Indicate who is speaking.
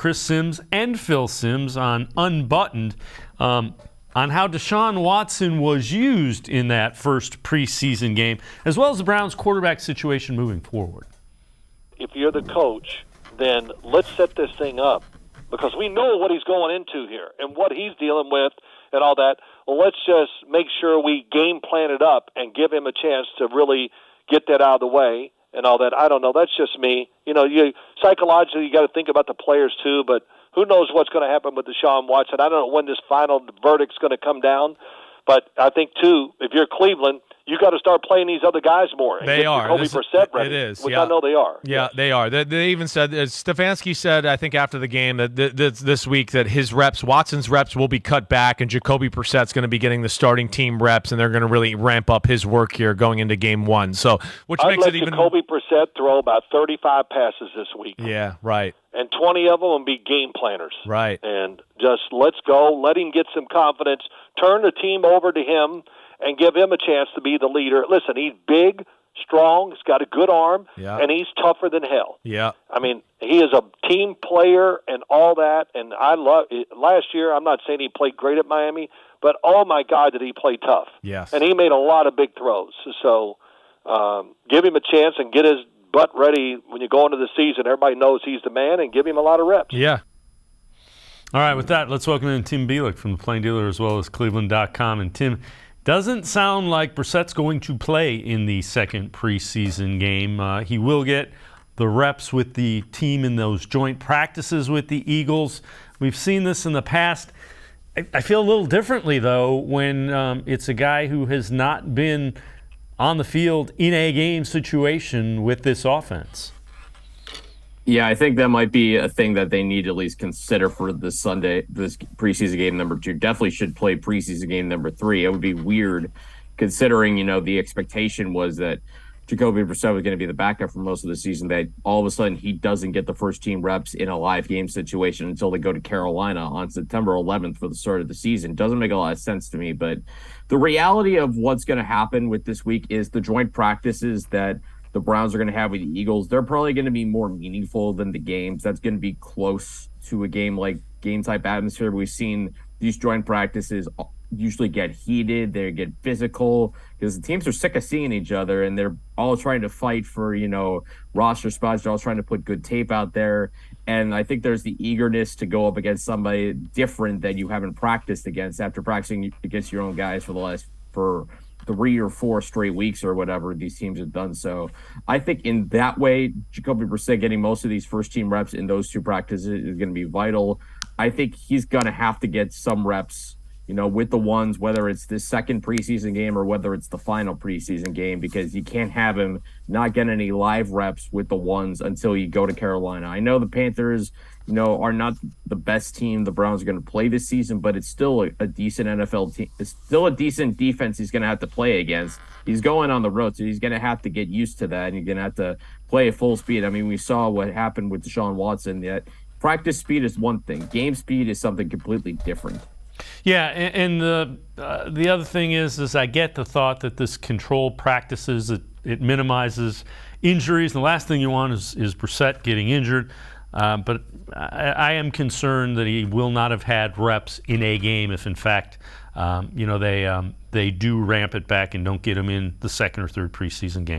Speaker 1: Chris Sims and Phil Simms on Unbuttoned on how Deshaun Watson was used in that first preseason game, as well as the Browns' quarterback situation moving forward.
Speaker 2: If you're the coach, then let's set this thing up, because we know what he's going into here and what he's dealing with and all that. Well, let's just make sure we game plan it up and give him a chance to really get that out of the way and all that. I don't know. That's just me. Psychologically, you got to think about the players too, but who knows what's going to happen with Deshaun Watson. I don't know when this final verdict's going to come down, but I think, too, if you're Cleveland, you got to start playing these other guys more.
Speaker 3: They are.
Speaker 2: Jacoby Brissett ready,
Speaker 3: it is.
Speaker 2: Which
Speaker 3: yeah.
Speaker 2: I know they are.
Speaker 3: Yeah,
Speaker 2: yes.
Speaker 3: They are. They even said, Stefanski said, I think after the game that this week, that his reps, Watson's reps, will be cut back, and Jacoby Brissett's going to be getting the starting team reps, and they're going to really ramp up his work here going into game one. So, which
Speaker 2: I'd
Speaker 3: makes
Speaker 2: let
Speaker 3: it even.
Speaker 2: Jacoby Brissett throw about 35 passes this week.
Speaker 3: Yeah, right.
Speaker 2: And 20 of them will be game planners.
Speaker 3: Right.
Speaker 2: And just let's go. Let him get some confidence. Turn the team over to him and give him a chance to be the leader. Listen, he's big, strong, he's got a good arm, and he's tougher than hell.
Speaker 3: Yeah.
Speaker 2: I mean, he is a team player and all that, and I love it. Last year, I'm not saying he played great at Miami, but oh my God, did he play tough.
Speaker 3: Yes.
Speaker 2: And he made a lot of big throws. So give him a chance and get his butt ready when you go into the season. Everybody knows he's the man, and give him a lot of reps.
Speaker 3: Yeah.
Speaker 1: All right, with that, let's welcome in Tim Bielik from the Plain Dealer as well as cleveland.com. And Tim, doesn't sound like Brissett's going to play in the second preseason game. He will get the reps with the team in those joint practices with the Eagles. We've seen this in the past. I feel a little differently, though, when it's a guy who has not been on the field in a game situation with this offense.
Speaker 4: Yeah, I think that might be a thing that they need to at least consider for this preseason game number 2. Definitely should play preseason game number 3. It would be weird considering, the expectation was that Jacoby Brissett was going to be the backup for most of the season, that all of a sudden he doesn't get the first team reps in a live game situation until they go to Carolina on September 11th for the start of the season. Doesn't make a lot of sense to me, but the reality of what's going to happen with this week is the joint practices that the Browns are going to have with the Eagles. They're probably going to be more meaningful than the games. That's going to be close to a game type atmosphere. We've seen these joint practices usually get heated. They get physical because the teams are sick of seeing each other and they're all trying to fight for, roster spots. They're all trying to put good tape out there. And I think there's the eagerness to go up against somebody different that you haven't practiced against after practicing against your own guys for 3 or 4 straight weeks or whatever these teams have done. So I think in that way, Jacoby Brissett getting most of these first team reps in those 2 practices is going to be vital. I think he's going to have to get some reps, with the ones, whether it's this second preseason game or whether it's the final preseason game, because you can't have him not get any live reps with the ones until you go to Carolina. I know the Panthers, are not the best team the Browns are going to play this season, but it's still a decent NFL team. It's still a decent defense he's going to have to play against. He's going on the road, so he's going to have to get used to that, and you're going to have to play at full speed. I mean, we saw what happened with Deshaun Watson. That practice speed is one thing. Game speed is something completely different.
Speaker 1: Yeah, and the other thing is I get the thought that this controlled practices, it minimizes injuries. And the last thing you want is Brissett getting injured. But I am concerned that he will not have had reps in a game if, in fact, they do ramp it back and don't get him in the second or third preseason game.